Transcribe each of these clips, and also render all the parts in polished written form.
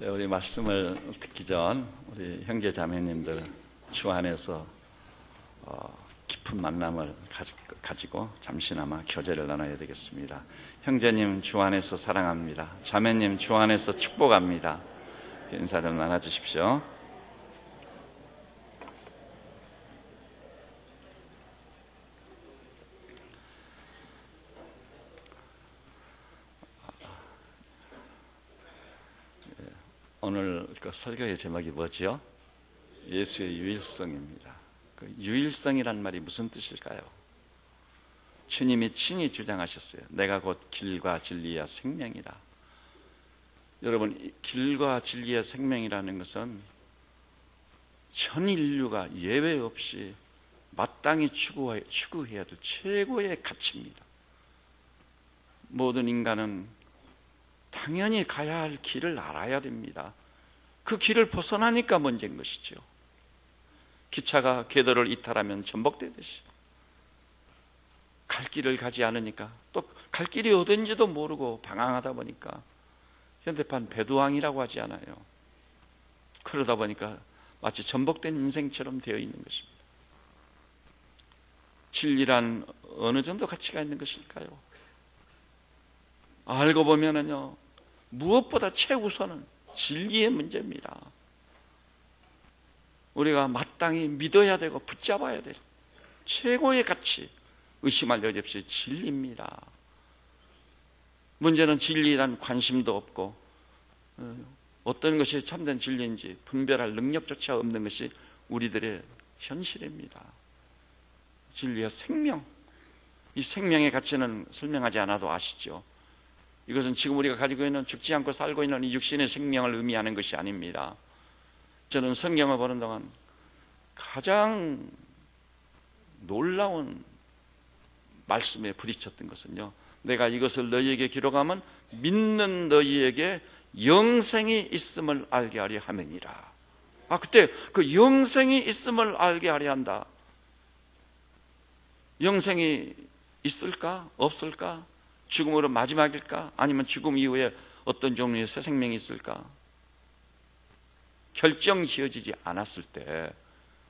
네, 우리 말씀을 듣기 전 우리 형제 자매님들 주 안에서 깊은 만남을 가지고 잠시나마 교제를 나눠야 되겠습니다. 형제님 주 안에서 사랑합니다. 자매님 주 안에서 축복합니다. 인사 좀 나눠주십시오. 오늘 그 설교의 제목이 뭐지요? 예수의 유일성입니다. 그 유일성이란 말이 무슨 뜻일까요? 주님이 친히 주장하셨어요. 내가 곧 길과 진리와 생명이라. 여러분, 길과 진리와 생명이라는 것은 전 인류가 예외 없이 마땅히 추구해야 될 최고의 가치입니다. 모든 인간은 당연히 가야 할 길을 알아야 됩니다. 그 길을 벗어나니까 문제인 것이죠. 기차가 궤도를 이탈하면 전복되듯이 갈 길을 가지 않으니까 또 갈 길이 어딘지도 모르고 방황하다 보니까 현대판 배두왕이라고 하지 않아요. 그러다 보니까 마치 전복된 인생처럼 되어 있는 것입니다. 진리란 어느 정도 가치가 있는 것일까요? 알고 보면은요, 무엇보다 최우선은 진리의 문제입니다. 우리가 마땅히 믿어야 되고 붙잡아야 될 최고의 가치, 의심할 여지 없이 진리입니다. 문제는 진리에 대한 관심도 없고 어떤 것이 참된 진리인지 분별할 능력조차 없는 것이 우리들의 현실입니다. 진리의 생명, 이 생명의 가치는 설명하지 않아도 아시죠? 이것은 지금 우리가 가지고 있는 죽지 않고 살고 있는 이 육신의 생명을 의미하는 것이 아닙니다. 저는 성경을 보는 동안 가장 놀라운 말씀에 부딪혔던 것은요, 내가 이것을 너희에게 기록하면 믿는 너희에게 영생이 있음을 알게 하려 함이니라. 그때 그 영생이 있음을 알게 하려 한다. 영생이 있을까? 없을까? 죽음으로 마지막일까? 아니면 죽음 이후에 어떤 종류의 새 생명이 있을까? 결정 지어지지 않았을 때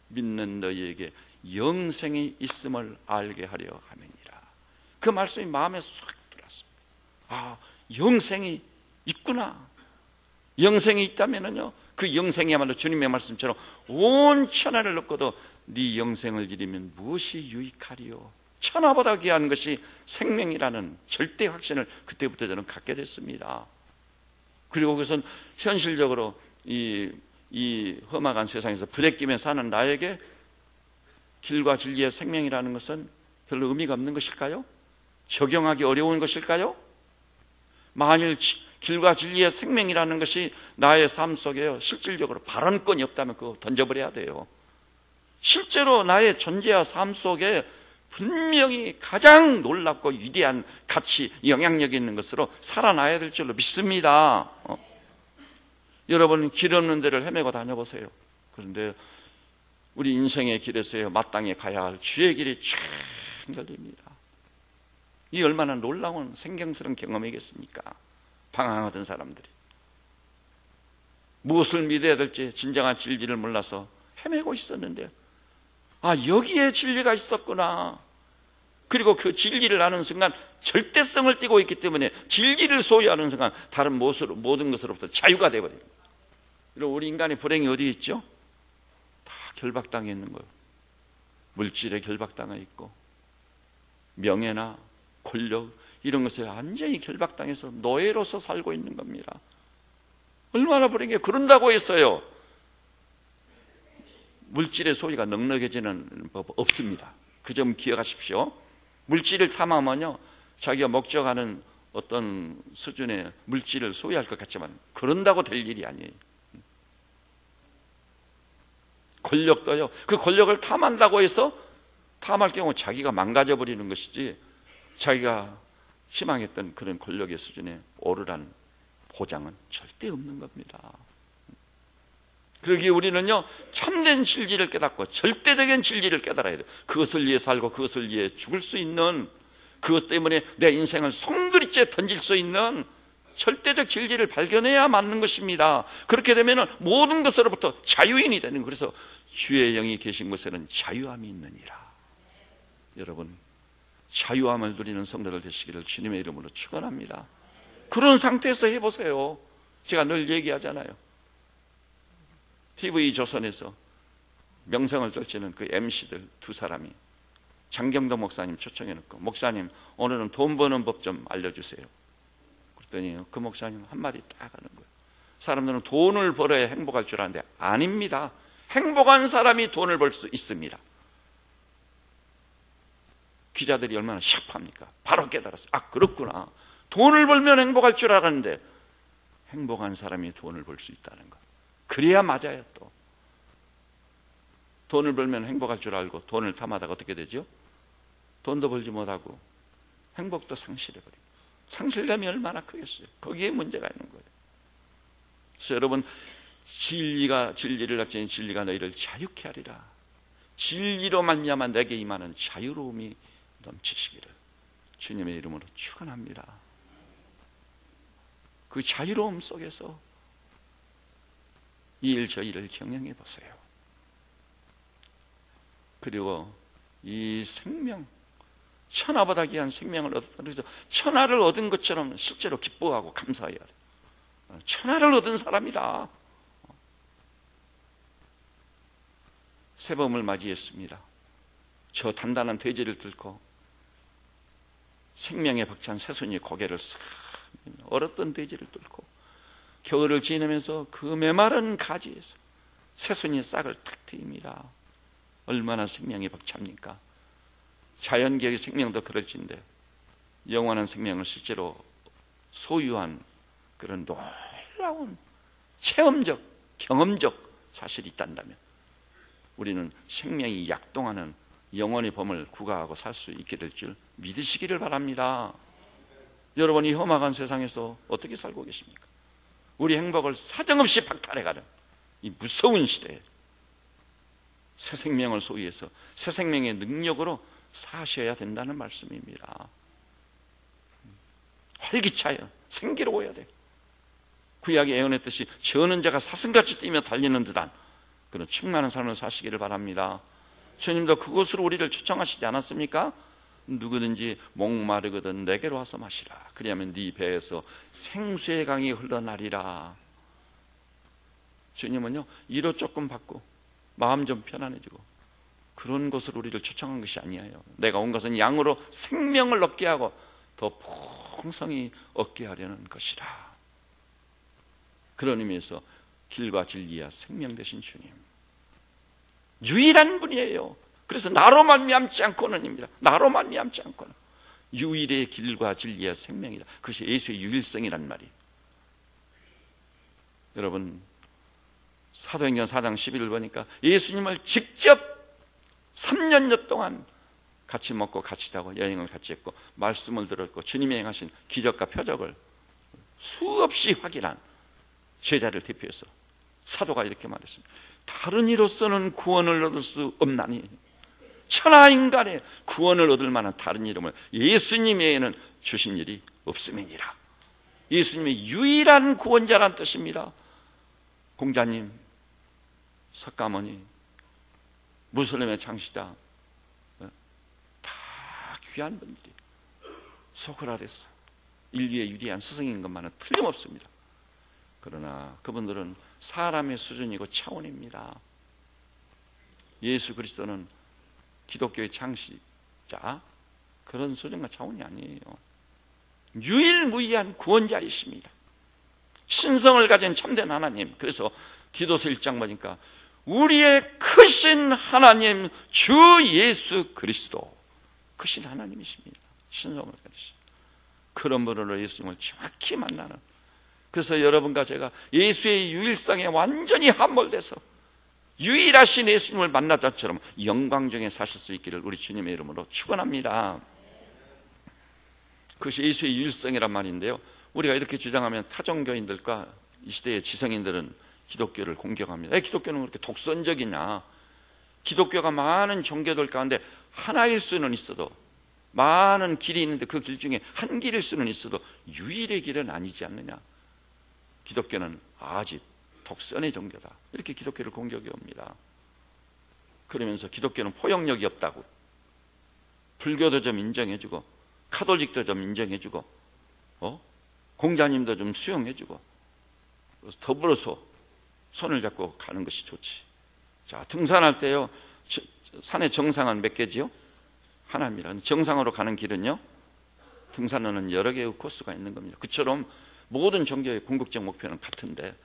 믿는 너희에게 영생이 있음을 알게 하려 함이니라. 그 말씀이 마음에 쏙 들어왔습니다. 영생이 있구나. 영생이 있다면은요, 그 영생이야말로 주님의 말씀처럼 온 천하를 놓고도 네 영생을 이루면 무엇이 유익하리요? 천하보다 귀한 것이 생명이라는 절대 확신을 그때부터 저는 갖게 됐습니다. 그리고 그것은 현실적으로 이 험악한 세상에서 부대끼며 사는 나에게 길과 진리의 생명이라는 것은 별로 의미가 없는 것일까요? 적용하기 어려운 것일까요? 만일 길과 진리의 생명이라는 것이 나의 삶 속에 실질적으로 발언권이 없다면 그거 던져버려야 돼요. 실제로 나의 존재와 삶 속에 분명히 가장 놀랍고 위대한 가치, 영향력이 있는 것으로 살아나야 될 줄로 믿습니다. 여러분, 길 없는 데를 헤매고 다녀보세요. 그런데 우리 인생의 길에서 마땅히 가야 할 주의 길이 쫙 열립니다. 이 얼마나 놀라운 생경스러운 경험이겠습니까? 방황하던 사람들이 무엇을 믿어야 될지 진정한 진리를 몰라서 헤매고 있었는데, 여기에 진리가 있었구나. 그리고 그 진리를 아는 순간 절대성을 띠고 있기 때문에 진리를 소유하는 순간 다른 모든 것으로부터 자유가 되어버립니다. 우리 인간의 불행이 어디에 있죠? 다 결박당해 있는 거예요. 물질에 결박당해 있고 명예나 권력 이런 것에 완전히 결박당해서 노예로서 살고 있는 겁니다. 얼마나 불행해요. 그런다고 했어요, 물질의 소유가 넉넉해지는 법 없습니다. 그 점 기억하십시오. 물질을 탐하면요, 자기가 목적하는 어떤 수준의 물질을 소유할 것 같지만 그런다고 될 일이 아니에요. 권력도요, 그 권력을 탐한다고 해서 탐할 경우 자기가 망가져버리는 것이지 자기가 희망했던 그런 권력의 수준에 오르라는 보장은 절대 없는 겁니다. 그러기에 우리는요, 참된 진리를 깨닫고 절대적인 진리를 깨달아야 돼요. 그것을 위해 살고 그것을 위해 죽을 수 있는, 그것 때문에 내 인생을 송두리째 던질 수 있는 절대적 진리를 발견해야 맞는 것입니다. 그렇게 되면 모든 것으로부터 자유인이 되는, 그래서 주의 영이 계신 곳에는 자유함이 있느니라. 여러분, 자유함을 누리는 성도들 되시기를 주님의 이름으로 축원합니다. 그런 상태에서 해보세요. 제가 늘 얘기하잖아요. TV조선에서 명성을 떨치는 그 MC들 두 사람이 장경도 목사님 초청해놓고, 목사님 오늘은 돈 버는 법 좀 알려주세요. 그랬더니 그 목사님 한마디 딱 하는 거예요. 사람들은 돈을 벌어야 행복할 줄 아는데 아닙니다. 행복한 사람이 돈을 벌 수 있습니다. 기자들이 얼마나 샤프합니까? 바로 깨달았어요. 아, 그렇구나. 돈을 벌면 행복할 줄 알았는데 행복한 사람이 돈을 벌 수 있다는 것. 그래야 맞아요. 또 돈을 벌면 행복할 줄 알고 돈을 탐하다가 어떻게 되죠? 돈도 벌지 못하고 행복도 상실해버리고, 상실감이 얼마나 크겠어요. 거기에 문제가 있는 거예요. 그래서 여러분, 진리를 가진 진리가 너희를 자유케 하리라. 진리로 말미암아 내게 임하는 자유로움이 넘치시기를 주님의 이름으로 축원합니다. 그 자유로움 속에서 이 일 저 일을 경영해 보세요. 그리고 이 생명, 천하보다 귀한 생명을 얻었다. 그래서 천하를 얻은 것처럼 실제로 기뻐하고 감사해야 돼요. 천하를 얻은 사람이다. 새봄을 맞이했습니다. 저 단단한 돼지를 뚫고 생명에 벅찬 새순이 고개를 싹 얼었던 돼지를 뚫고 겨울을 지내면서 그 메마른 가지에서 새순이 싹을 탁 트입니다. 얼마나 생명이 벅찹니까? 자연계의 생명도 그럴진데 영원한 생명을 실제로 소유한 그런 놀라운 체험적, 경험적 사실이 있단다면 우리는 생명이 약동하는 영원의 범을 구가하고 살 수 있게 될 줄 믿으시기를 바랍니다. 여러분, 이 험악한 세상에서 어떻게 살고 계십니까? 우리 행복을 사정없이 박탈해가는 이 무서운 시대에 새 생명을 소유해서 새 생명의 능력으로 사셔야 된다는 말씀입니다. 활기차요, 생기로워야 돼요. 구약이 예언했듯이 저는 자가 사슴같이 뛰며 달리는 듯한 그런 충만한 삶을 사시기를 바랍니다. 주님도 그곳으로 우리를 초청하시지 않았습니까? 누구든지 목마르거든 내게로 와서 마시라. 그리하면 네 배에서 생수의 강이 흘러나리라. 주님은요, 이로 조금 받고 마음 좀 편안해지고 그런 곳으로 우리를 초청한 것이 아니에요. 내가 온 것은 양으로 생명을 얻게 하고 더 풍성히 얻게 하려는 것이라. 그런 의미에서 길과 진리와 생명 되신 주님, 유일한 분이에요. 그래서 나로 말미암지 않고는입니다. 나로 말미암지 않고는. 유일의 길과 진리와 생명이다. 그것이 예수의 유일성이란 말이에요. 여러분, 사도행전 4장 11을 보니까 예수님을 직접 3년여 동안 같이 먹고 같이 자고 여행을 같이 했고 말씀을 들었고 주님이 행하신 기적과 표적을 수없이 확인한 제자를 대표해서 사도가 이렇게 말했습니다. 다른 이로서는 구원을 얻을 수 없나니 천하 인간의 구원을 얻을 만한 다른 이름을 예수님 외에는 주신 일이 없음이니라. 예수님이 유일한 구원자란 뜻입니다. 공자님, 석가모니, 무슬림의 창시자, 다 귀한 분들이 소크라테스, 인류의 유리한 스승인 것만은 틀림없습니다. 그러나 그분들은 사람의 수준이고 차원입니다. 예수 그리스도는 기독교의 창시자, 그런 수준과 차원이 아니에요. 유일무이한 구원자이십니다. 신성을 가진 참된 하나님. 그래서 디도서 1장 보니까 우리의 크신 하나님 주 예수 그리스도, 크신 하나님이십니다. 신성을 가지신 그런 분으로 예수님을 정확히 만나는, 그래서 여러분과 제가 예수의 유일성에 완전히 함몰돼서 유일하신 예수님을 만나자처럼 영광 중에 사실 수 있기를 우리 주님의 이름으로 축원합니다. 그것이 예수의 유일성이란 말인데요, 우리가 이렇게 주장하면 타종교인들과 이 시대의 지성인들은 기독교를 공격합니다. 왜 기독교는 그렇게 독선적이냐? 기독교가 많은 종교들 가운데 하나일 수는 있어도 많은 길이 있는데 그 길 중에 한 길일 수는 있어도 유일의 길은 아니지 않느냐. 기독교는 아집, 독선의 종교다. 이렇게 기독교를 공격해 옵니다. 그러면서 기독교는 포용력이 없다고, 불교도 좀 인정해주고, 카톨릭도 좀 인정해주고, 공자님도 좀 수용해주고, 더불어서 손을 잡고 가는 것이 좋지. 자, 등산할 때요, 산의 정상은 몇 개지요? 하나입니다. 정상으로 가는 길은요, 등산로는 여러 개의 코스가 있는 겁니다. 그처럼 모든 종교의 궁극적 목표는 같은데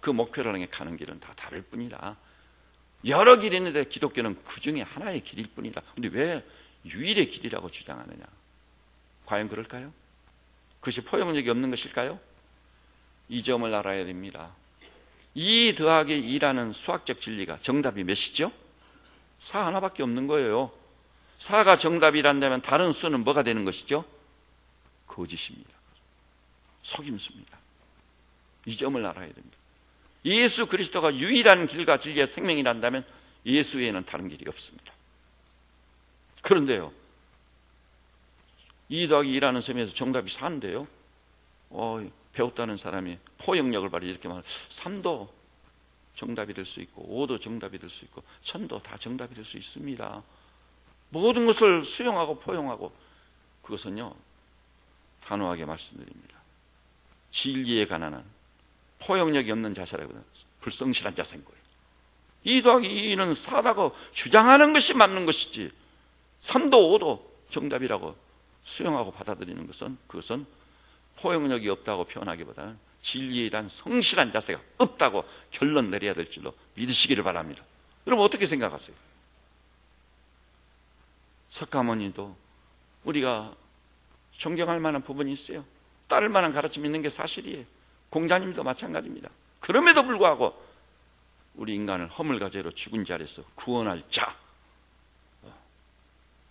그 목표를 향해 가는 길은 다 다를 뿐이다. 여러 길이 있는데 기독교는 그 중에 하나의 길일 뿐이다. 근데 왜 유일의 길이라고 주장하느냐? 과연 그럴까요? 그것이 포용력이 없는 것일까요? 이 점을 알아야 됩니다. 2 더하기 2라는 수학적 진리가 정답이 몇이죠? 4 하나밖에 없는 거예요. 4가 정답이란다면 다른 수는 뭐가 되는 것이죠? 거짓입니다. 속임수입니다. 이 점을 알아야 됩니다. 예수 그리스도가 유일한 길과 진리의 생명이란다면 예수 외에는 다른 길이 없습니다. 그런데요, 2 더하기 2라는 셈에서 정답이 4인데요, 배웠다는 사람이 포용력을 발휘 이렇게 말하면 3도 정답이 될 수 있고 5도 정답이 될 수 있고 1000도 다 정답이 될 수 있습니다. 모든 것을 수용하고 포용하고, 그것은요, 단호하게 말씀드립니다, 진리에 가난한 포용력이 없는 자세라고는 불성실한 자세인 거예요. 2 더하기 2는 4라고 주장하는 것이 맞는 것이지 3도 5도 정답이라고 수용하고 받아들이는 것은, 그것은 포용력이 없다고 표현하기보다는 진리에 대한 성실한 자세가 없다고 결론 내려야 될 줄로 믿으시기를 바랍니다. 여러분 어떻게 생각하세요? 석가모니도 우리가 존경할 만한 부분이 있어요. 따를 만한 가르침이 있는 게 사실이에요. 공자님도 마찬가지입니다. 그럼에도 불구하고 우리 인간을 허물과죄로 죽은 자리에서 구원할 자,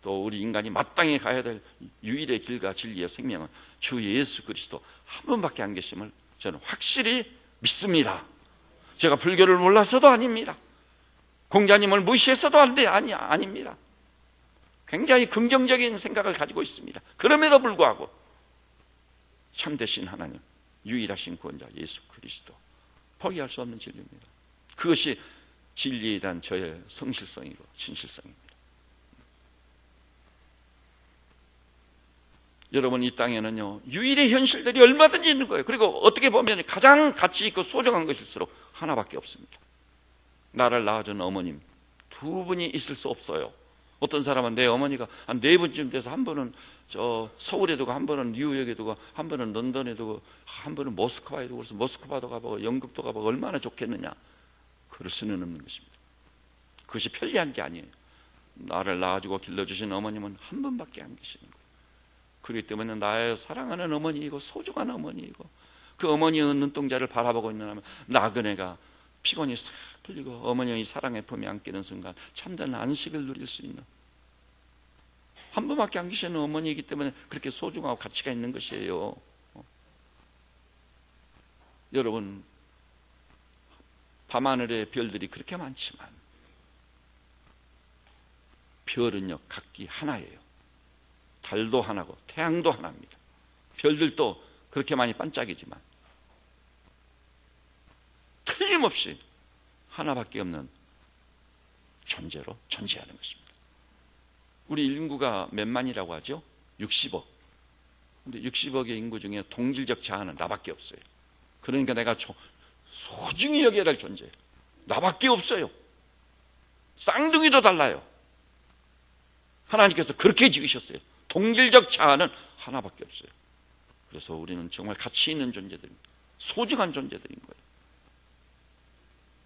또 우리 인간이 마땅히 가야 될 유일의 길과 진리의 생명은 주 예수 그리스도 한 분밖에 안 계심을 저는 확실히 믿습니다. 제가 불교를 몰라서도 아닙니다. 공자님을 무시해서도 아닙니다. 굉장히 긍정적인 생각을 가지고 있습니다. 그럼에도 불구하고 참되신 하나님, 유일하신 구원자 예수 그리스도, 포기할 수 없는 진리입니다. 그것이 진리에 대한 저의 성실성이고 진실성입니다. 여러분, 이 땅에는요, 유일의 현실들이 얼마든지 있는 거예요. 그리고 어떻게 보면 가장 가치 있고 소중한 것일수록 하나밖에 없습니다. 나를 낳아준 어머님 2분이 있을 수 없어요. 어떤 사람은 내 어머니가 한 4분쯤 돼서 한 번은 서울에 두고, 한 번은 뉴욕에 두고, 한 번은 런던에 두고, 한 번은 모스크바에 두고, 그래서 모스크바도 가보고 영국도 가보고 얼마나 좋겠느냐. 그럴 수는 없는 것입니다. 그것이 편리한 게 아니에요. 나를 낳아주고 길러주신 어머님은 한 분밖에 안 계시는 거예요. 그렇기 때문에 나의 사랑하는 어머니이고 소중한 어머니이고, 그 어머니의 눈동자를 바라보고 있는 나그네가 피곤이 싹 풀리고 어머니의 사랑의 품에 안기는 순간 참된 안식을 누릴 수 있는, 한 분밖에 안 계시는 어머니이기 때문에 그렇게 소중하고 가치가 있는 것이에요. 여러분, 밤하늘의 별들이 그렇게 많지만 별은요 각기 하나예요. 달도 하나고 태양도 하나입니다. 별들도 그렇게 많이 반짝이지만 틀림없이 하나밖에 없는 존재로 존재하는 것입니다. 우리 인구가 몇만이라고 하죠? 60억. 근데 60억의 인구 중에 동질적 자아는 나밖에 없어요. 그러니까 내가 소중히 여겨야 될 존재예요. 나밖에 없어요. 쌍둥이도 달라요. 하나님께서 그렇게 지으셨어요. 동질적 자아는 하나밖에 없어요. 그래서 우리는 정말 가치 있는 존재들입니다. 소중한 존재들인 거예요.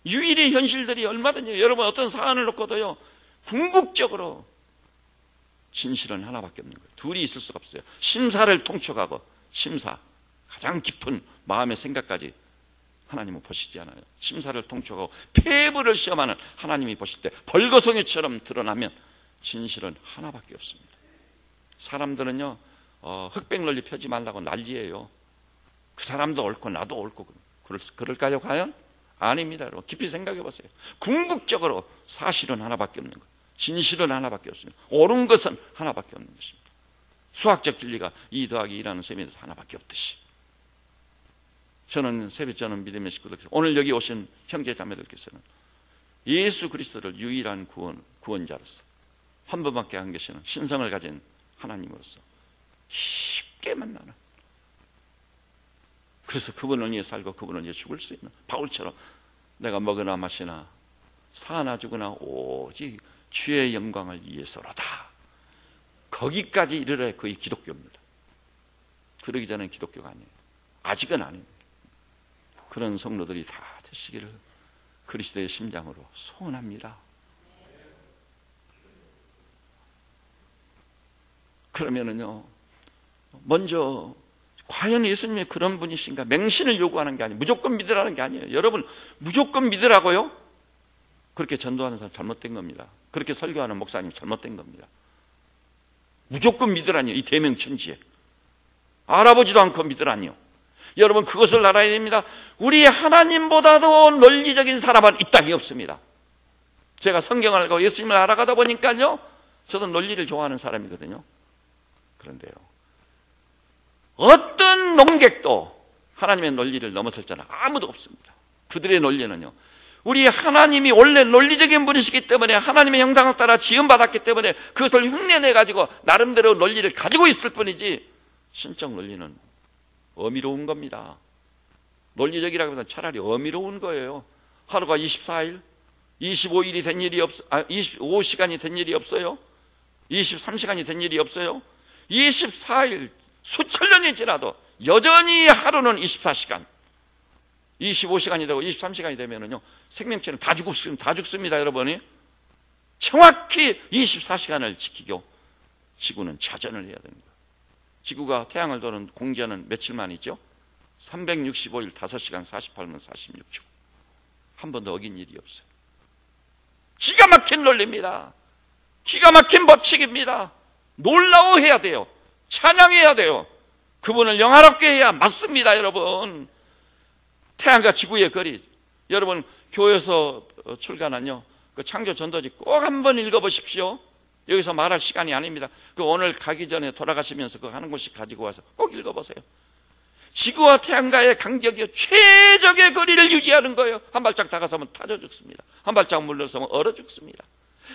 유일의 현실들이 얼마든지, 여러분 어떤 사안을 놓고도요 궁극적으로 진실은 하나밖에 없는 거예요. 둘이 있을 수가 없어요. 심사를 통촉하고 가장 깊은 마음의 생각까지 하나님은 보시지 않아요. 심사를 통촉하고 폐부를 시험하는 하나님이 보실 때 벌거숭이처럼 드러나면 진실은 하나밖에 없습니다. 사람들은요 흑백 논리 펴지 말라고 난리예요. 그 사람도 옳고 나도 옳고. 그럴까요 과연? 아닙니다. 여러분 깊이 생각해 보세요. 궁극적으로 사실은 하나밖에 없는 거예요. 진실은 하나밖에 없습니다. 옳은 것은 하나밖에 없는 것입니다. 수학적 진리가 2 더하기 2라는 셈에서 하나밖에 없듯이, 저는 새벽저는 믿음의 식구들께서, 오늘 여기 오신 형제 자매들께서는 예수 그리스도를 유일한 구원자로서 한 번밖에 안 계시는 신성을 가진 하나님으로서 깊게 만나는, 그래서 그분을 위해 살고 그분을 위해 죽을 수 있는 바울처럼 내가 먹으나 마시나 사나 죽으나 오직 주의 영광을 위해서로다, 거기까지 이르러야 거의 기독교입니다. 그러기 전에는 기독교가 아니에요. 아직은 아닙니다. 그런 성도들이 다 되시기를 그리스도의 심장으로 소원합니다. 그러면은요, 먼저 과연 예수님이 그런 분이신가, 맹신을 요구하는 게 아니에요. 무조건 믿으라는 게 아니에요. 여러분, 무조건 믿으라고요? 그렇게 전도하는 사람 잘못된 겁니다. 그렇게 설교하는 목사님 잘못된 겁니다. 무조건 믿으라니요, 이 대명천지에. 알아보지도 않고 믿으라니요. 여러분, 그것을 알아야 됩니다. 우리 하나님보다도 논리적인 사람은 이 땅에 없습니다. 제가 성경을 알고 예수님을 알아가다 보니까요, 저도 논리를 좋아하는 사람이거든요. 그런데요, 어떤 농객도 하나님의 논리를 넘어설 자는 아무도 없습니다. 그들의 논리는요, 우리 하나님이 원래 논리적인 분이시기 때문에, 하나님의 형상을 따라 지음받았기 때문에 그것을 흉내내가지고 나름대로 논리를 가지고 있을 뿐이지, 신적 논리는 어미로운 겁니다. 논리적이라고 하면 차라리 어미로운 거예요. 하루가 24일, 25일이 된 일이 25시간이 된 일이 없어요. 23시간이 된 일이 없어요. 24일, 수천 년이 지나도 여전히 하루는 24시간, 25시간이 되고 23시간이 되면은요, 생명체는 다 죽습니다, 여러분이. 정확히 24시간을 지키고 지구는 자전을 해야 됩니다. 지구가 태양을 도는 공전은 며칠만 있죠? 365일 5시간 48분 46초. 한 번도 어긴 일이 없어요. 기가 막힌 논리입니다. 기가 막힌 법칙입니다. 놀라워해야 돼요. 찬양해야 돼요. 그분을 영화롭게 해야 맞습니다, 여러분. 태양과 지구의 거리, 여러분 교회에서 출간한요, 그 창조 전도지 꼭 한번 읽어보십시오. 여기서 말할 시간이 아닙니다. 그 오늘 가기 전에 돌아가시면서 그 한 곳씩 가지고 와서 꼭 읽어보세요. 지구와 태양과의 간격이 최적의 거리를 유지하는 거예요. 한 발짝 다가서면 타져 죽습니다. 한 발짝 물러서면 얼어 죽습니다.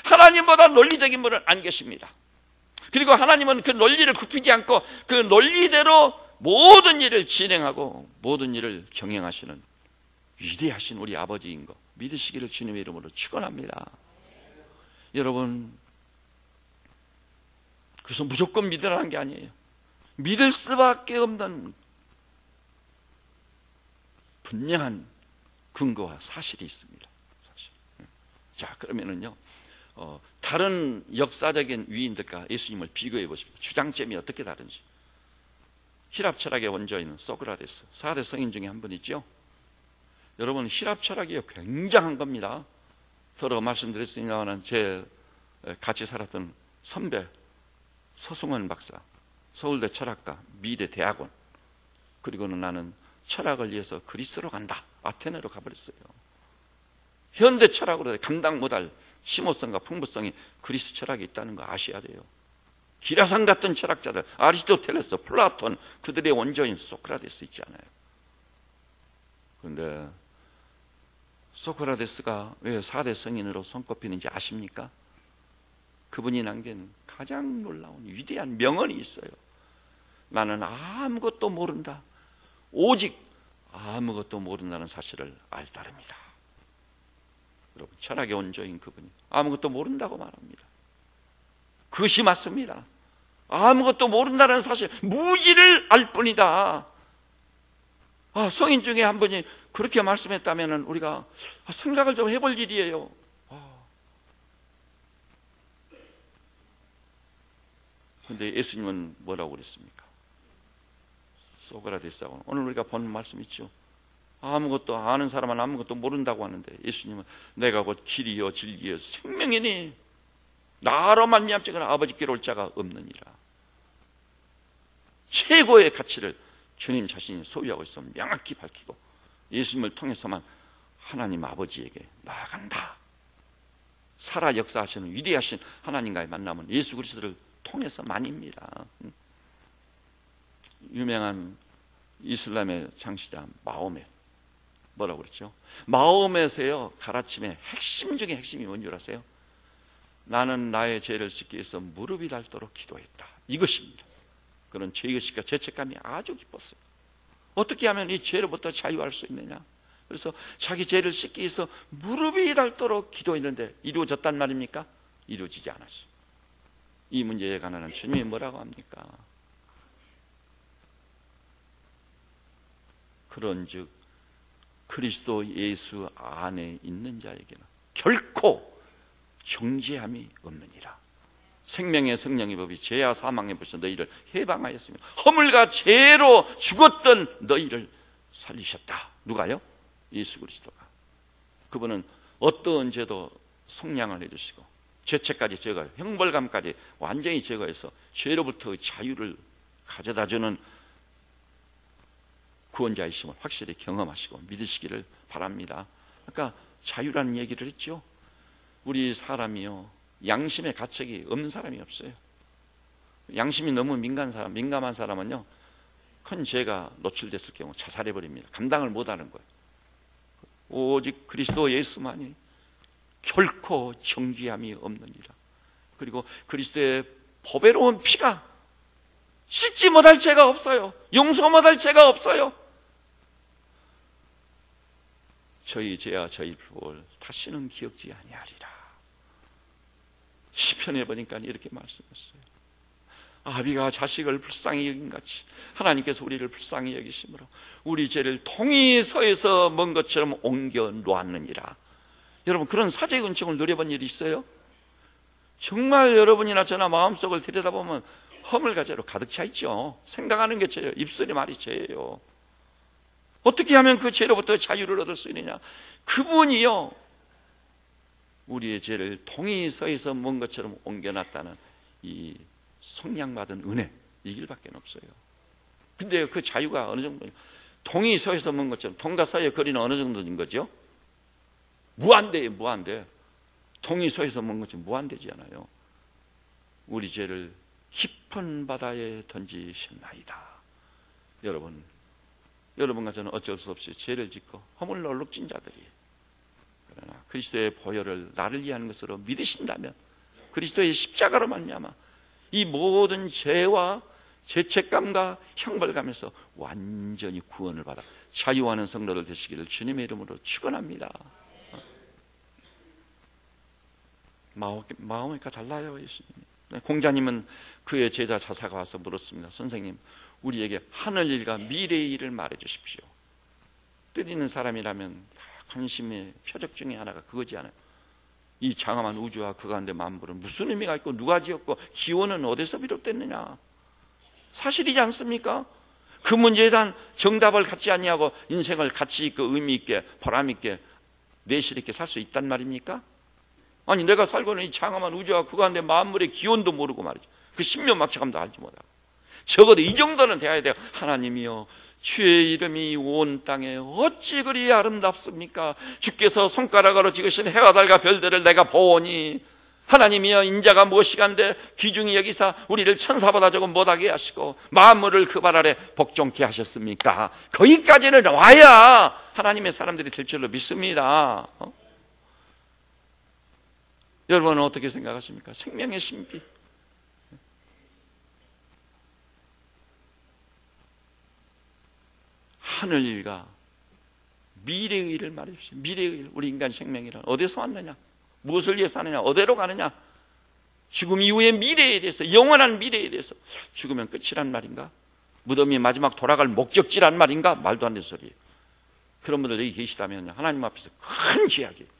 하나님보다 논리적인 분은 안 계십니다. 그리고 하나님은 그 논리를 굽히지 않고 그 논리대로 모든 일을 진행하고 모든 일을 경영하시는 위대하신 우리 아버지인 거 믿으시기를 주님의 이름으로 축원합니다. 여러분, 그래서 무조건 믿으라는 게 아니에요. 믿을 수밖에 없는 분명한 근거와 사실이 있습니다. 사실. 자, 그러면은요, 다른 역사적인 위인들과 예수님을 비교해 보십시오. 주장점이 어떻게 다른지. 히랍 철학의 원조인 소크라테스, 4대 성인 중에 한 분이죠. 여러분, 히랍 철학이 굉장한 겁니다. 서로 말씀드렸습니다만 제 같이 살았던 선배 서승원 박사, 서울대 철학과, 미대 대학원, 그리고는 나는 철학을 위해서 그리스로 간다, 아테네로 가버렸어요. 현대 철학으로 감당 못할 심오성과 풍부성이 그리스 철학에 있다는 거 아셔야 돼요. 기라상 같은 철학자들, 아리스토텔레스, 플라톤, 그들의 원조인 소크라테스 있지 않아요. 그런데 소크라테스가 왜 4대 성인으로 손꼽히는지 아십니까? 그분이 남긴 가장 놀라운 위대한 명언이 있어요. 나는 아무것도 모른다, 오직 아무것도 모른다는 사실을 알다릅니다. 여러분, 철학의 원조인 그분이 아무것도 모른다고 말합니다. 그것이 맞습니다. 아무것도 모른다는 사실, 무지를 알 뿐이다. 성인 중에 한 분이 그렇게 말씀했다면 우리가 생각을 좀 해볼 일이에요. 그런데 예수님은 뭐라고 그랬습니까? 소크라테스하고 오늘 우리가 본 말씀 있죠. 아무것도 아는 사람은 아무것도 모른다고 하는데 예수님은 내가 곧 길이요 진리요 생명이니 나로 말미암지거나 아버지께로 올 자가 없느니라. 최고의 가치를 주님 자신이 소유하고 있어 명확히 밝히고 예수님을 통해서만 하나님 아버지에게 나아간다. 살아 역사하시는 위대하신 하나님과의 만남은 예수 그리스도를 통해서만입니다. 유명한 이슬람의 창시자 마호멧 뭐라고 그랬죠? 마호멧의 가르침의 핵심 중에 핵심이 뭔지 아세요? 나는 나의 죄를 씻기 위해서 무릎이 닳도록 기도했다. 이것입니다. 그런 죄의식과 죄책감이 아주 깊었어요. 어떻게 하면 이 죄로부터 자유할 수 있느냐? 그래서 자기 죄를 씻기 위해서 무릎이 닳도록 기도했는데 이루어졌단 말입니까? 이루어지지 않았어요. 이 문제에 관한 주님이 뭐라고 합니까? 그런즉 그리스도 예수 안에 있는 자에게는 결코 정죄함이 없느니라. 생명의 성령의 법이 죄와 사망의 벌써 너희를 해방하였으며 허물과 죄로 죽었던 너희를 살리셨다. 누가요? 예수 그리스도가. 그분은 어떠한 죄도 속량을 해주시고 죄책까지 제거해요. 형벌감까지 완전히 제거해서 죄로부터 자유를 가져다주는 구원자이심을 확실히 경험하시고 믿으시기를 바랍니다. 아까 자유라는 얘기를 했죠. 우리 사람이요, 양심의 가책이 없는 사람이 없어요. 양심이 너무 민감한 사람은요, 큰 죄가 노출됐을 경우 자살해버립니다. 감당을 못하는 거예요. 오직 그리스도 예수만이 결코 정죄함이 없느니라. 그리고 그리스도의 보배로운 피가 씻지 못할 죄가 없어요. 용서 못할 죄가 없어요. 저희 죄와 저희 불법을 다시는 기억지 아니하리라. 시편에 보니까 이렇게 말씀했어요. 아비가 자식을 불쌍히 여긴 같이 하나님께서 우리를 불쌍히 여기심으로 우리 죄를 통이 서에서 먼 것처럼 옮겨 놓았느니라. 여러분, 그런 사죄의 은총을 누려본 일이 있어요? 정말 여러분이나 저나 마음속을 들여다보면 허물과 죄로 가득 차 있죠. 생각하는 게 죄예요. 입술이 말이 죄예요. 어떻게 하면 그 죄로부터 자유를 얻을 수 있느냐? 그분이요, 우리의 죄를 통이 서에서 먼 것처럼 옮겨놨다는 이 속량받은 은혜, 이 길밖에 없어요. 근데 그 자유가 어느 정도냐? 동이 서에서 먼 것처럼, 동과 서의 거리는 어느 정도인 거죠? 무한대예요, 무한대. 동이 서에서 먼 것처럼 무한대지 않아요. 우리 죄를 깊은 바다에 던지셨나이다. 여러분과 저는 어쩔 수 없이 죄를 짓고 허물로 얼룩진 자들이, 그러나 그리스도의 보혈을 나를 위한 것으로 믿으신다면, 그리스도의 십자가로 말미암아 이 모든 죄와 죄책감과 형벌감에서 완전히 구원을 받아 자유하는 성도들 되시기를 주님의 이름으로 축원합니다. 마음이니까 달라요, 예수님. 공자님은 그의 제자 자사가 와서 물었습니다. 선생님, 우리에게 하늘 일과 미래의 일을 말해 주십시오. 뜻 있는 사람이라면 관심의 표적 중에 하나가 그거지 않아요? 이 장엄한 우주와 그 가운데 만물은 무슨 의미가 있고 누가 지었고 기원은 어디서 비롯됐느냐? 사실이지 않습니까? 그 문제에 대한 정답을 갖지 않냐고 인생을 가치 있고 의미 있게 보람 있게 내실 있게 살 수 있단 말입니까? 아니, 내가 살고 있는 이 장엄한 우주와 그 가운데 만물의 기원도 모르고 말이죠. 그 신묘막측함도 알지 못하고. 적어도 이 정도는 돼야 돼요. 하나님이여, 주의 이름이 온 땅에 어찌 그리 아름답습니까? 주께서 손가락으로 지으신 해와 달과 별들을 내가 보오니, 하나님이여, 인자가 무엇이간데 귀중히 여기사 우리를 천사보다 조금 못하게 하시고 만물을 그 발 아래 복종케 하셨습니까? 거기까지는 와야 하나님의 사람들이 될 줄로 믿습니다. 여러분은 어떻게 생각하십니까? 생명의 신비, 하늘 일과 미래의 일을 말해 주십시오. 미래의 일, 우리 인간 생명이란 어디서 왔느냐? 무엇을 위해서 하느냐? 어디로 가느냐? 죽음 이후의 미래에 대해서, 영원한 미래에 대해서. 죽으면 끝이란 말인가? 무덤이 마지막 돌아갈 목적지란 말인가? 말도 안 되는 소리예요. 그런 분들 여기 계시다면 하나님 앞에서 큰 죄악이에요.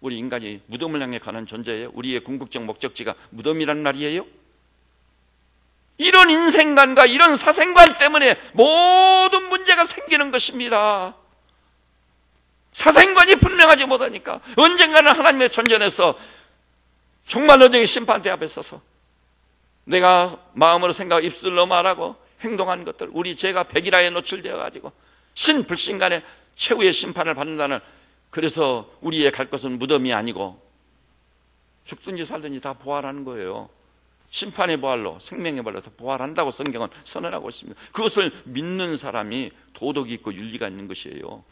우리 인간이 무덤을 향해 가는 존재예요? 우리의 궁극적 목적지가 무덤이란 말이에요? 이런 인생관과 이런 사생관 때문에 모든 문제가 생기는 것입니다. 사생관이 분명하지 못하니까 언젠가는 하나님의 존전에서 정말 너에게 심판대 앞에 서서 내가 마음으로 생각, 입술로 말하고 행동한 것들, 우리 죄가 백일하에 노출되어 가지고 신불신간의 최후의 심판을 받는다는, 그래서 우리의 갈 것은 무덤이 아니고 죽든지 살든지 다 부활하는 거예요. 심판의 부활로, 생명의 부활로 부활한다고 성경은 선언하고 있습니다. 그것을 믿는 사람이 도덕이 있고 윤리가 있는 것이에요.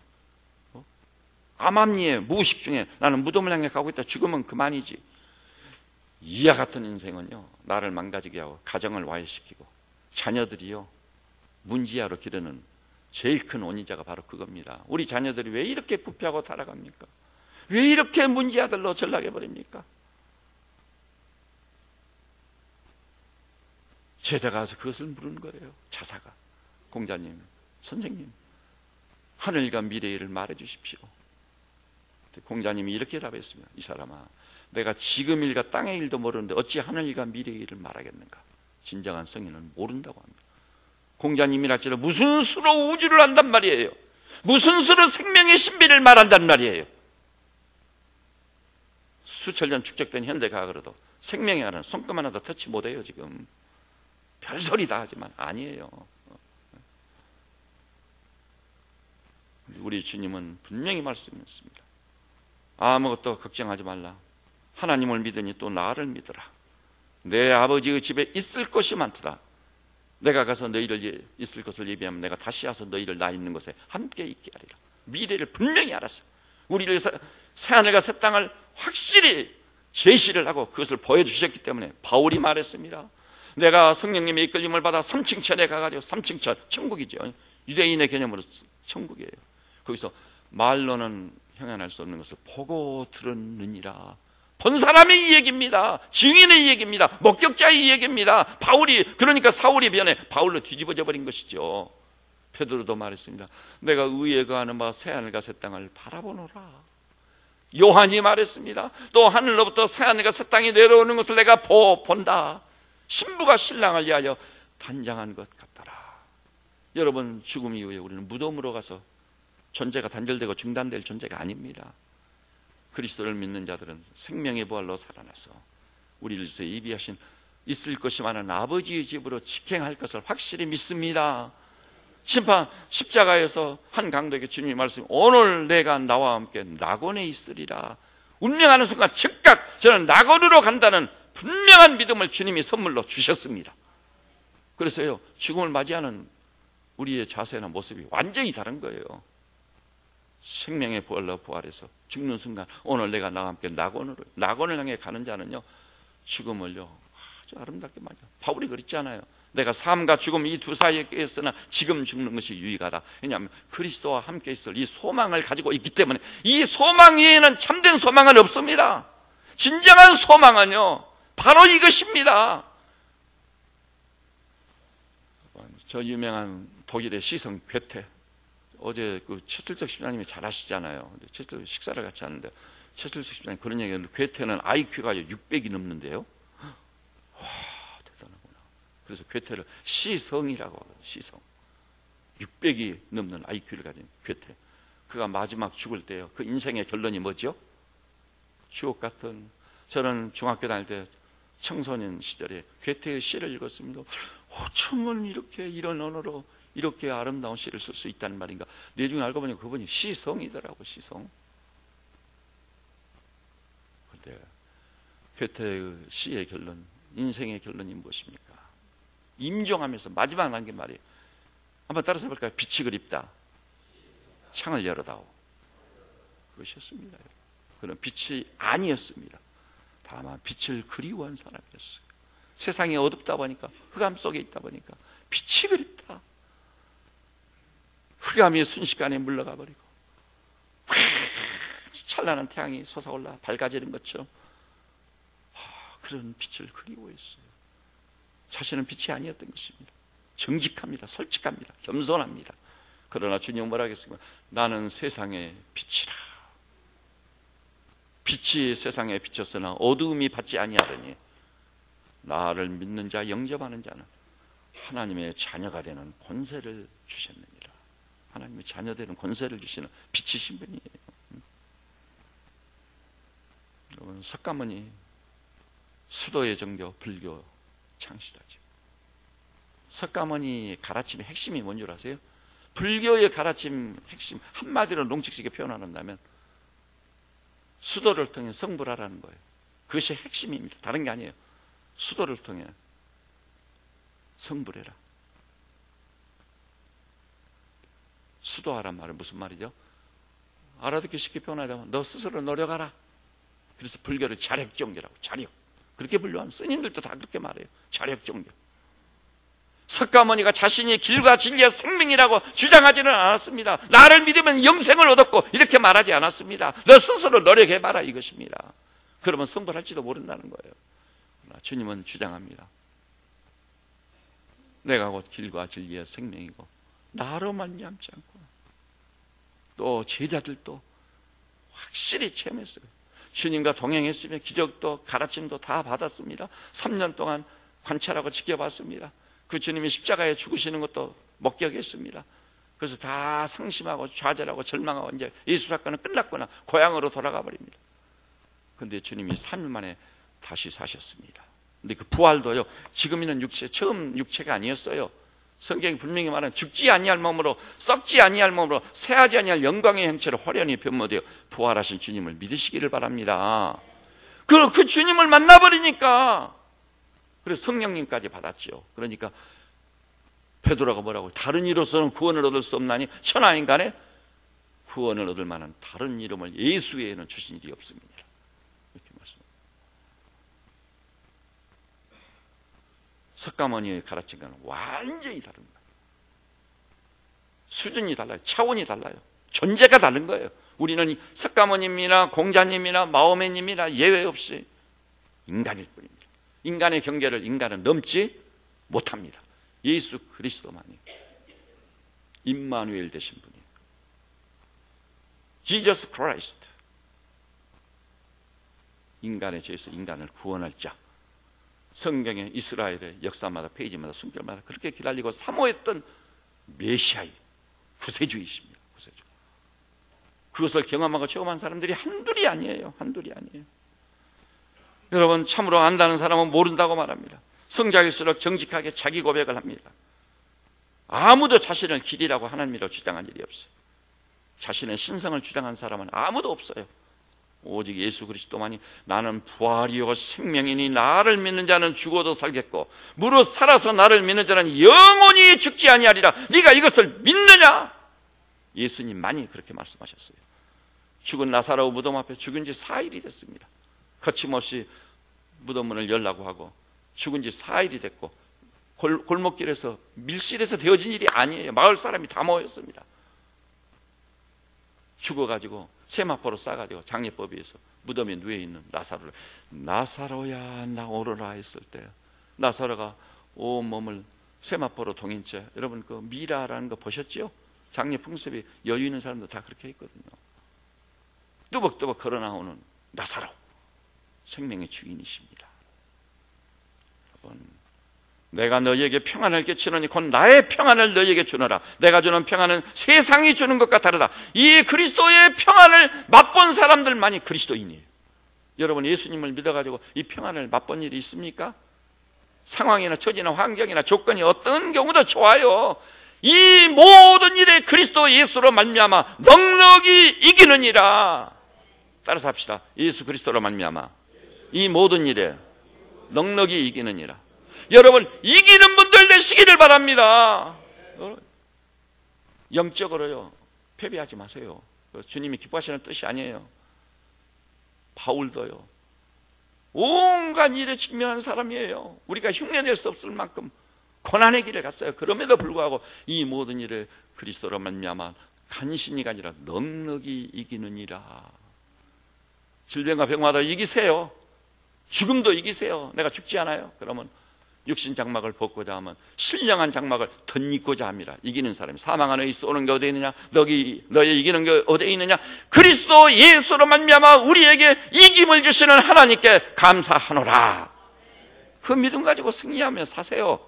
암암리에 무의식 중에 나는 무덤을 향해 가고 있다. 죽으면 그만이지. 이와 같은 인생은요, 나를 망가지게 하고 가정을 와해시키고 자녀들이요 문지하로 기르는 제일 큰 원인자가 바로 그겁니다. 우리 자녀들이 왜 이렇게 부패하고 타락합니까? 왜 이렇게 문지아들로 전락해버립니까? 제자가 가서 그것을 물은 거예요. 자사가, 공자님, 선생님, 하늘과 미래의 일을 말해주십시오. 공자님이 이렇게 답했습니다. 이 사람아, 내가 지금 일과 땅의 일도 모르는데 어찌 하늘과 미래의 일을 말하겠는가? 진정한 성인은 모른다고 합니다. 공자님이랄지라도 무슨 수로 우주를 안단 말이에요. 무슨 수로 생명의 신비를 말한단 말이에요. 수천 년 축적된 현대 과학으로도 생명의 하나는 손금 하나도 터치 못해요. 지금 별소리 다 하지만 아니에요. 우리 주님은 분명히 말씀했습니다. 아무것도 걱정하지 말라. 하나님을 믿으니 또 나를 믿으라. 내 아버지의 집에 있을 것이 많도다. 내가 가서 너희를 있을 것을 예비하면 내가 다시 와서 너희를 나 있는 곳에 함께 있게 하리라. 미래를 분명히 알았어. 우리를 새하늘과 새 땅을 확실히 제시를 하고 그것을 보여주셨기 때문에 바울이 말했습니다. 내가 성령님의 이끌림을 받아 3층 천에 가가지고 3층 천, 천국이죠. 유대인의 개념으로 천국이에요. 거기서 말로는 형언할 수 없는 것을 보고 들었느니라. 본 사람의 이 얘기입니다. 증인의 이 얘기입니다. 목격자의 이 얘기입니다. 바울이, 그러니까 사울이 변해 바울로 뒤집어져 버린 것이죠. 베드로도 말했습니다. 내가 의에 거하는 바 새하늘과 새 땅을 바라보노라. 요한이 말했습니다. 또 하늘로부터 새하늘과 새 땅이 내려오는 것을 내가 본다. 신부가 신랑을 위하여 단장한 것 같더라. 여러분, 죽음 이후에 우리는 무덤으로 가서 존재가 단절되고 중단될 존재가 아닙니다. 그리스도를 믿는 자들은 생명의 부활로 살아나서 우리를 위해서 예비하신 있을 것이 많은 아버지의 집으로 직행할 것을 확실히 믿습니다. 심판 십자가에서 한 강도에게 주님이 말씀, 오늘 내가 나와 함께 낙원에 있으리라. 운명하는 순간 즉각 저는 낙원으로 간다는 분명한 믿음을 주님이 선물로 주셨습니다. 그래서요, 죽음을 맞이하는 우리의 자세나 모습이 완전히 다른 거예요. 생명의 부활로 부활해서 죽는 순간 오늘 내가 나와 함께 낙원을 향해 가는 자는요, 죽음을요 아주 아름답게 맞아. 바울이 그랬잖아요. 내가 삶과 죽음 이 두 사이에 있으나 지금 죽는 것이 유익하다. 왜냐하면 그리스도와 함께 있을 이 소망을 가지고 있기 때문에. 이 소망 외에는 참된 소망은 없습니다. 진정한 소망은요 바로 이것입니다. 저 유명한 독일의 시성 괴테, 어제 그 최철석 집사님이 잘 아시잖아요. 최철석 식사를 같이 하는데 최철석 집사님 그런 얘기하는데, 괴테는 IQ가 600이 넘는데요. 와, 대단하구나. 그래서 괴테를 시성이라고 하거든요. 시성. 600이 넘는 IQ를 가진 괴테. 그가 마지막 죽을 때요, 그 인생의 결론이 뭐죠? 주옥 같은. 저는 중학교 다닐 때 청소년 시절에 괴테의 시를 읽었습니다. 어쩌면 이렇게 이런 언어로 이렇게 아름다운 시를 쓸 수 있다는 말인가. 나중에 알고 보니 그분이 시성이더라고. 시성. 그런데 괴테의 시의 결론, 인생의 결론이 무엇입니까? 임종하면서 마지막 남긴 말이에요. 한번 따라서 해볼까요? 빛이 그립다, 창을 열어다오. 그것이었습니다. 그는 빛이 아니었습니다. 다만 빛을 그리워한 사람이었어요. 세상이 어둡다 보니까, 흑암 속에 있다 보니까 빛이 그립다. 흑암이 순식간에 물러가 버리고 찬란한 태양이 솟아올라 밝아지는 것처럼 그런 빛을 그리워했어요. 자신은 빛이 아니었던 것입니다. 정직합니다. 솔직합니다. 겸손합니다. 그러나 주님은 뭐라 하겠습니까? 나는 세상의 빛이라. 빛이 세상에 비쳤으나 어두움이 받지 아니하더니 나를 믿는 자, 영접하는 자는 하나님의 자녀가 되는 권세를 주셨느니라. 하나님의 자녀 되는 권세를 주시는 빛이신 분이에요. 여러분, 석가모니 수도의 종교 불교 창시자죠. 석가모니 가르침의 핵심이 뭔 줄 아세요? 불교의 가르침 핵심 한마디로 농축지게 표현한다면 수도를 통해 성불하라는 거예요. 그것이 핵심입니다. 다른 게 아니에요. 수도를 통해 성불해라. 수도하란 말은 무슨 말이죠? 알아듣기 쉽게 표현하자면 너 스스로 노력하라. 그래서 불교를 자력종교라고, 자력. 그렇게 분류하면 스님들도 다 그렇게 말해요. 자력종교. 석가모니가 자신이 길과 진리의 생명이라고 주장하지는 않았습니다. 나를 믿으면 영생을 얻었고 이렇게 말하지 않았습니다. 너 스스로 노력해봐라 이것입니다. 그러면 성불할지도 모른다는 거예요. 그러나 주님은 주장합니다. 내가 곧 길과 진리의 생명이고 나로 말미암지 않고, 또 제자들도 확실히 체험했어요. 주님과 동행했으며 기적도 가르침도 다 받았습니다. 3년 동안 관찰하고 지켜봤습니다. 그 주님이 십자가에 죽으시는 것도 목격했습니다. 그래서 다 상심하고 좌절하고 절망하고 이제 예수 사건은 끝났거나 고향으로 돌아가 버립니다. 그런데 주님이 3일 만에 다시 사셨습니다. 근데 그 부활도요, 지금 있는 육체, 처음 육체가 아니었어요. 성경이 분명히 말하는 죽지 아니할 몸으로, 썩지 아니할 몸으로, 쇠하지 아니할 영광의 형체로 호련히 변모되어 부활하신 주님을 믿으시기를 바랍니다. 그 주님을 만나버리니까, 그래서 성령님까지 받았죠. 그러니까 베드로가 뭐라고, 다른 이로서는 구원을 얻을 수 없나니 천하인간에 구원을 얻을 만한 다른 이름을 예수 외에는 주신 일이 없습니다. 이렇게 말씀합니다. 석가모니의 가르친 것은 완전히 다른 거예요. 수준이 달라요. 차원이 달라요. 존재가 다른 거예요. 우리는 석가모님이나 공자님이나 마호메님이나 예외 없이 인간일 뿐입니다. 인간의 경계를 인간은 넘지 못합니다. 예수 그리스도만이 임마누엘 되신 분이에요. Jesus Christ. 인간의 죄에서 인간을 구원할 자. 성경의 이스라엘의 역사마다 페이지마다 순결마다 그렇게 기다리고 사모했던 메시아의 구세주이십니다. 구세주. 그것을 경험하고 체험한 사람들이 한둘이 아니에요. 한둘이 아니에요. 여러분, 참으로 안다는 사람은 모른다고 말합니다. 성자일수록 정직하게 자기 고백을 합니다. 아무도 자신을 길이라고 하나님이라고 주장한 일이 없어요. 자신의 신성을 주장한 사람은 아무도 없어요. 오직 예수 그리스도만이 나는 부활이요 생명이니 나를 믿는 자는 죽어도 살겠고 무릇 살아서 나를 믿는 자는 영원히 죽지 아니하리라. 네가 이것을 믿느냐? 예수님만이 그렇게 말씀하셨어요. 죽은 나사로 무덤 앞에 죽은 지 4일이 됐습니다. 거침없이 무덤문을 열라고 하고 죽은 지 4일이 됐고 골목길에서 밀실에서 되어진 일이 아니에요. 마을 사람이 다 모였습니다. 죽어가지고 세마포로 싸가지고 장례법에 의해서 무덤에 누워있는 나사로를, 나사로야 나오너라 했을 때 나사로가 온몸을 세마포로 동인 채, 여러분 그 미라라는 거 보셨죠? 장례 풍습이 여유 있는 사람도 다 그렇게 했거든요. 뚜벅뚜벅 걸어 나오는 나사로, 생명의 주인이십니다. 여러분, 내가 너희에게 평안을 끼치노니 곧 나의 평안을 너희에게 주노라. 내가 주는 평안은 세상이 주는 것과 다르다. 이 그리스도의 평안을 맛본 사람들만이 그리스도인이에요. 여러분, 예수님을 믿어가지고 이 평안을 맛본 일이 있습니까? 상황이나 처지나 환경이나 조건이 어떤 경우도 좋아요. 이 모든 일에 그리스도 예수로 말미암아 넉넉히 이기느니라. 따라서 합시다. 예수 그리스도로 말미암아 이 모든 일에 넉넉히 이기느니라. 여러분, 이기는 분들 되시기를 바랍니다. 영적으로요, 패배하지 마세요. 주님이 기뻐하시는 뜻이 아니에요. 바울도요, 온갖 일에 직면한 사람이에요. 우리가 흉내낼 수 없을 만큼 고난의 길을 갔어요. 그럼에도 불구하고 이 모든 일에 그리스도로 말미암아 간신히가 아니라 넉넉히 이기느니라. 질병과 병마다 이기세요. 죽음도 이기세요. 내가 죽지 않아요. 그러면 육신 장막을 벗고자 하면 신령한 장막을 덧입고자 합니다. 이기는 사람이 사망 안에 쏘는 게 어디에 있느냐? 너희 이기는 게 어디에 있느냐? 그리스도 예수로 말미암아 우리에게 이김을 주시는 하나님께 감사하노라. 그 믿음 가지고 승리하며 사세요.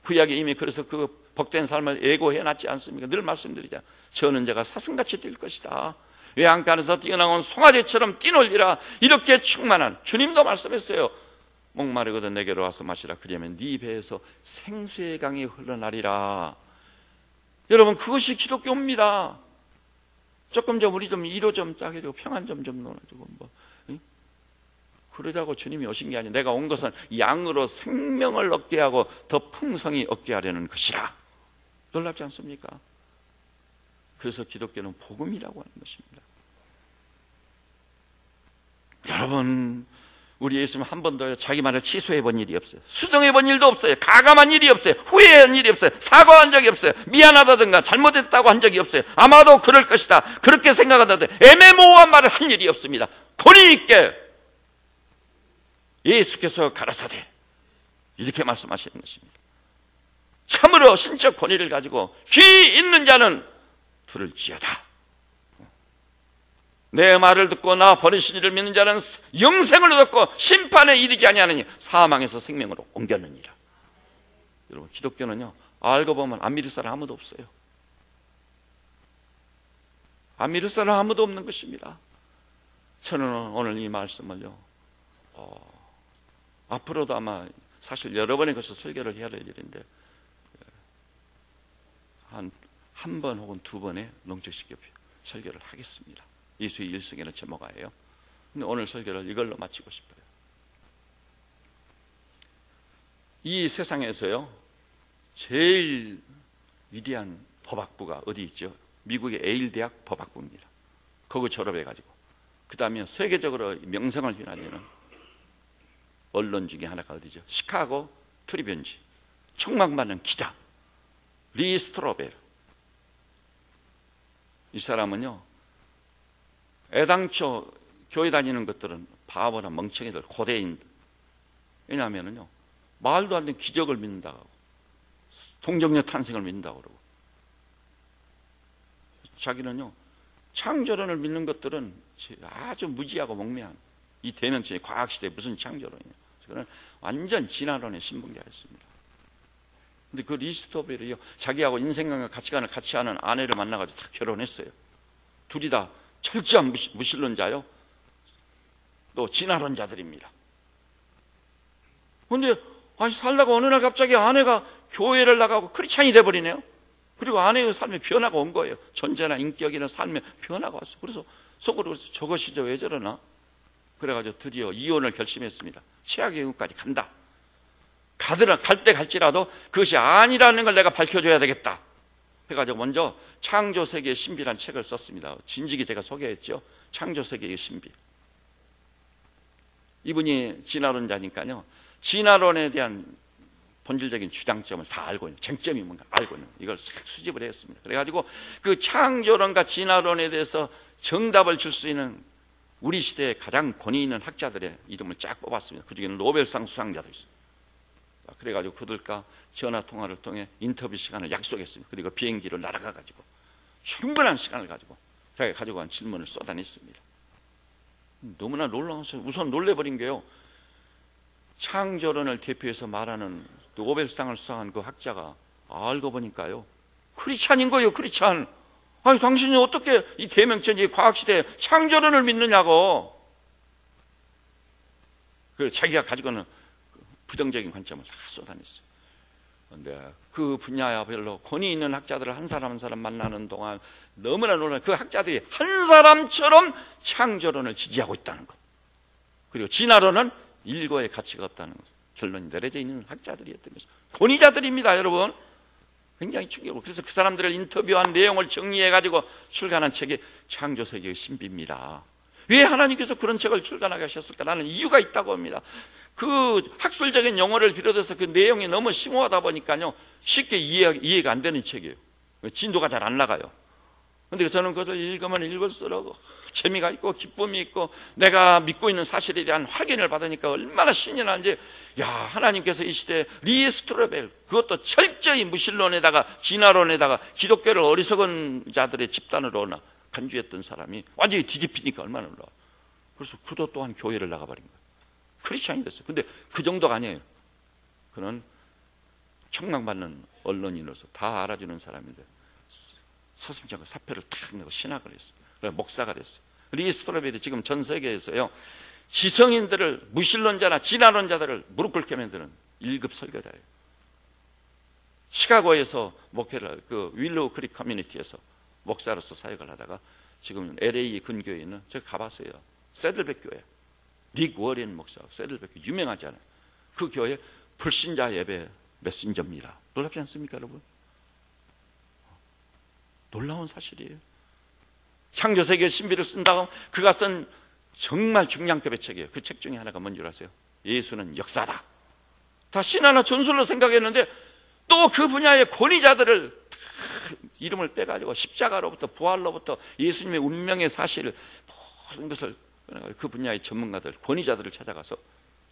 구약에 이미 그래서 그 복된 삶을 예고해 놨지 않습니까? 늘 말씀드리자. 저는 제가 사슴같이 뛸 것이다. 외양간에서 뛰어나온 송아지처럼 뛰놀리라. 이렇게 충만한, 주님도 말씀했어요. 목마르거든 내게로 와서 마시라. 그러면 네 배에서 생수의 강이 흘러나리라. 여러분, 그것이 기독교입니다. 조금 좀 우리 좀 위로 좀 짜게 해주고 평안 좀 놀아주고 뭐 그러자고 주님이 오신 게 아니라 내가 온 것은 양으로 생명을 얻게 하고 더 풍성히 얻게 하려는 것이라. 놀랍지 않습니까? 그래서 기독교는 복음이라고 하는 것입니다. 여러분, 우리 예수님 한 번도 자기 말을 취소해 본 일이 없어요. 수정해 본 일도 없어요. 가감한 일이 없어요. 후회한 일이 없어요. 사과한 적이 없어요. 미안하다든가 잘못했다고 한 적이 없어요. 아마도 그럴 것이다 그렇게 생각하는데 애매모호한 말을 한 일이 없습니다. 권위 있게 예수께서 가라사대 이렇게 말씀하시는 것입니다. 참으로 신적 권위를 가지고 귀 있는 자는 들을지어다. 내 말을 듣고 나 버리신 이를 믿는 자는 영생을 얻고 심판에 이르지 아니하느니 사망에서 생명으로 옮겼느니라. 여러분, 기독교는요, 알고 보면 안 믿을 사람 아무도 없어요. 안 믿을 사람 아무도 없는 것입니다. 저는 오늘 이 말씀을요, 앞으로도 아마 사실 여러 번에 걸쳐 설교를 해야 될 일인데 한 번 혹은 두 번에 농축시켜 설교를 하겠습니다. 예수의 일생이라는 제목하에요. 근데 오늘 설교를 이걸로 마치고 싶어요. 이 세상에서요, 제일 위대한 법학부가 어디 있죠? 미국의 에일 대학 법학부입니다. 거기 졸업해가지고 그 다음에 세계적으로 명성을 휘날리는 언론 중에 하나가 어디죠? 시카고 트리뷴지. 촉망받는 기자 리 스트로벨. 이 사람은요, 애당초 교회 다니는 것들은 바보나 멍청이들, 고대인들. 왜냐하면요, 말도 안 되는 기적을 믿는다고 하고 동정녀 탄생을 믿는다고 그러고, 자기는요 창조론을 믿는 것들은 아주 무지하고 몽매한 이 대명칭의 과학시대에 무슨 창조론이냐. 그는 완전 진화론의 신봉자였습니다. 근데 그 리스토벨이요, 자기하고 인생관과 가치관을 같이 하는 아내를 만나가지고 다 결혼했어요. 둘이 다 철저한 무신론자요, 또 진화론자들입니다. 근데 살다가 어느 날 갑자기 아내가 교회를 나가고 크리스찬이 돼버리네요. 그리고 아내의 삶에 변화가 온 거예요. 존재나 인격이나 삶에 변화가 왔어요. 그래서 속으로 저것이 왜 저러나? 그래가지고 드디어 이혼을 결심했습니다. 최악의 경우까지 간다. 갈 때 갈지라도 그것이 아니라는 걸 내가 밝혀줘야 되겠다 해가지고 먼저 창조세계의 신비라는 책을 썼습니다. 진즉이 제가 소개했죠. 창조세계의 신비. 이분이 진화론자니까요, 진화론에 대한 본질적인 주장점을 다 알고 있는, 쟁점이 뭔가 알고 있는, 이걸 수집을 했습니다. 그래가지고 그 창조론과 진화론에 대해서 정답을 줄 수 있는 우리 시대의 가장 권위 있는 학자들의 이름을 쫙 뽑았습니다. 그 중에는 노벨상 수상자도 있어요. 그래가지고 그들과 전화통화를 통해 인터뷰 시간을 약속했습니다. 그리고 비행기를 날아가가지고 충분한 시간을 가지고 자기가 가지고 간 질문을 쏟아냈습니다. 너무나 놀라워서 우선 놀래버린 게요, 창조론을 대표해서 말하는 노벨상을 수상한 그 학자가 알고 보니까요, 크리스찬인 거예요. 크리스찬. 아니, 당신이 어떻게 이 대명천지 과학시대에 창조론을 믿느냐고. 그래서 자기가 가지고는 부정적인 관점을 다 쏟아냈어요. 그런데 그 분야별로 권위 있는 학자들을 한 사람 한 사람 만나는 동안 너무나 놀라운, 그 학자들이 한 사람처럼 창조론을 지지하고 있다는 것, 그리고 진화론은 일거의 가치가 없다는 것, 결론이 내려져 있는 학자들이었던 것이죠. 권위자들입니다, 여러분. 굉장히 충격이고, 그래서 그 사람들을 인터뷰한 내용을 정리해가지고 출간한 책이 창조세계의 신비입니다. 왜 하나님께서 그런 책을 출간하게 하셨을까라는 이유가 있다고 합니다. 그 학술적인 용어를 비롯해서 그 내용이 너무 심오하다 보니까요, 쉽게 이해가 안 되는 책이에요. 진도가 잘 안 나가요. 그런데 저는 그것을 읽으면 읽을수록 재미가 있고 기쁨이 있고 내가 믿고 있는 사실에 대한 확인을 받으니까 얼마나 신이 나는지, 야, 하나님께서 이 시대에 리 스트로벨, 그것도 철저히 무신론에다가 진화론에다가 기독교를 어리석은 자들의 집단으로 간주했던 사람이 완전히 뒤집히니까 얼마나 놀라워. 그래서 그도 또한 교회를 나가버린 거예요. 크리스찬이 됐어요. 근데 그 정도가 아니에요. 그는 촉망받는 언론인으로서 다 알아주는 사람인데 서슴지 않고 사표를 탁 내고 신학을 했어요. 그래서 목사가 됐어요. 리 스트로벨이 지금 전 세계에서요, 지성인들을, 무신론자나 진화론자들을 무릎 꿇게 만드는 1급 설교자예요. 시카고에서 목회를, 그 윌로우 크릭 커뮤니티에서 목사로서 사역을 하다가 지금 LA 근교에 있는, 제가 가봤어요, 세들백 교회, 릭 워렌 목사, 세들베크 유명하잖아요. 그 교회 불신자 예배 메신저입니다. 놀랍지 않습니까, 여러분? 놀라운 사실이에요. 창조세계 신비를 쓴다고 그가 쓴 정말 중량급의 책이에요. 그 책 중에 하나가 뭔지 아세요? 예수는 역사다. 다 신화나 전설로 생각했는데 또 그 분야의 권위자들을 이름을 빼가지고 십자가로부터 부활로부터 예수님의 운명의 사실을 모든 것을 그 분야의 전문가들, 권위자들을 찾아가서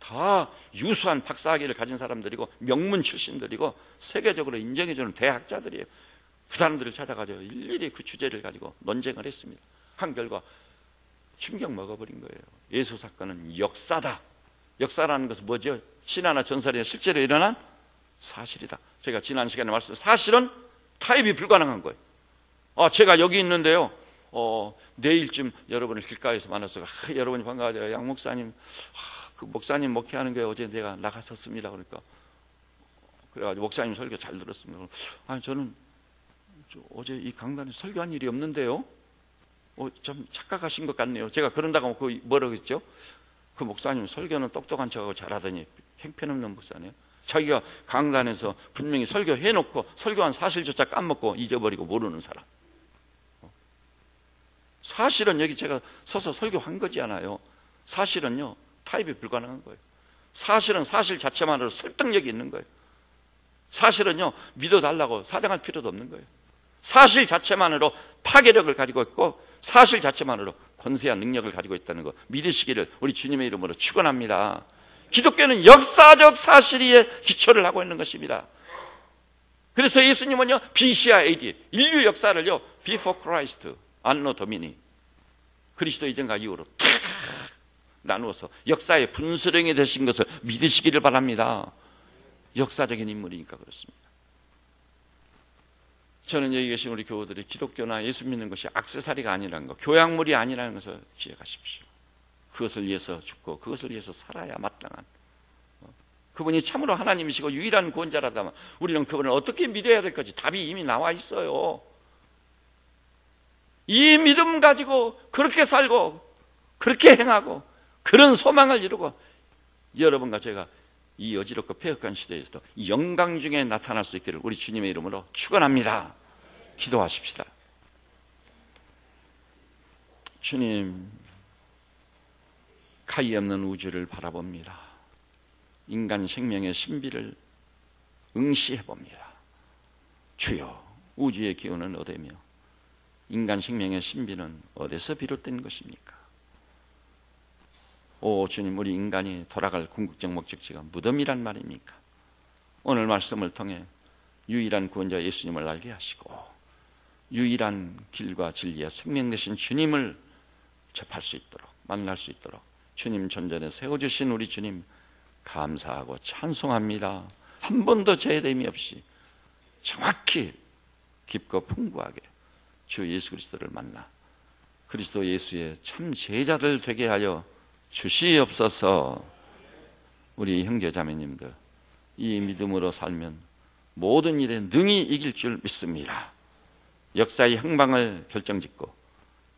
다 유수한 박사학위를 가진 사람들이고 명문 출신들이고 세계적으로 인정해주는 대학자들이에요. 그 사람들을 찾아가지고 일일이 그 주제를 가지고 논쟁을 했습니다. 한 결과 충격 먹어버린 거예요. 예수 사건은 역사다. 역사라는 것은 뭐죠? 신화나 전설이 실제로 일어난 사실이다. 제가 지난 시간에 말씀, 사실은 타협이 불가능한 거예요. 제가 여기 있는데요. 내일쯤 여러분을 길가에서 만났어요. 여러분이 반가워요. 양 목사님, 그 목사님 목회하는 거에 어제 내가 나갔었습니다. 그러니까 그래가지고 목사님 설교 잘 들었습니다. 아니 저는 어제 이 강단에 설교한 일이 없는데요. 좀 착각하신 것 같네요. 제가 그런다고 그 뭐라고 했죠? 그 목사님 설교는 똑똑한 척하고 잘하더니 형편없는 목사네요. 자기가 강단에서 분명히 설교해놓고 설교한 사실조차 까먹고 잊어버리고 모르는 사람. 사실은 여기 제가 서서 설교한 거지 않아요. 사실은요 타협이 불가능한 거예요. 사실은 사실 자체만으로 설득력이 있는 거예요. 사실은요 믿어달라고 사정할 필요도 없는 거예요. 사실 자체만으로 파괴력을 가지고 있고 사실 자체만으로 권세한 능력을 가지고 있다는 거 믿으시기를 우리 주님의 이름으로 축원합니다. 기독교는 역사적 사실에 기초를 하고 있는 것입니다. 그래서 예수님은요 BC와 AD 인류 역사를요 Before Christ, 안노 도미니 그리스도 이전과 이후로 탁 나누어서 역사의 분수령이 되신 것을 믿으시기를 바랍니다. 역사적인 인물이니까 그렇습니다. 저는 여기 계신 우리 교우들이 기독교나 예수 믿는 것이 액세서리가 아니라는 것, 교양물이 아니라는 것을 기억하십시오. 그것을 위해서 죽고 그것을 위해서 살아야 마땅한 그분이 참으로 하나님이시고 유일한 구원자라다면 우리는 그분을 어떻게 믿어야 될 건지 답이 이미 나와 있어요. 이 믿음 가지고 그렇게 살고 그렇게 행하고 그런 소망을 이루고 여러분과 제가 이 어지럽고 폐역한 시대에서도 영광 중에 나타날 수 있기를 우리 주님의 이름으로 축원합니다. 기도하십시다. 주님, 가히 없는 우주를 바라봅니다. 인간 생명의 신비를 응시해봅니다. 주여, 우주의 기운은 어디며 인간 생명의 신비는 어디서 비롯된 것입니까? 오 주님, 우리 인간이 돌아갈 궁극적 목적지가 무덤이란 말입니까? 오늘 말씀을 통해 유일한 구원자 예수님을 알게 하시고 유일한 길과 진리와 생명 되신 주님을 접할 수 있도록 만날 수 있도록 주님 존전에 세워주신 우리 주님 감사하고 찬송합니다. 한 번도 제됨이 없이 정확히 깊고 풍부하게 주 예수 그리스도를 만나 그리스도 예수의 참 제자들 되게 하여 주시옵소서. 우리 형제자매님들 이 믿음으로 살면 모든 일에 능히 이길 줄 믿습니다. 역사의 행방을 결정짓고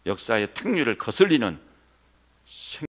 역사의 탁류를 거슬리는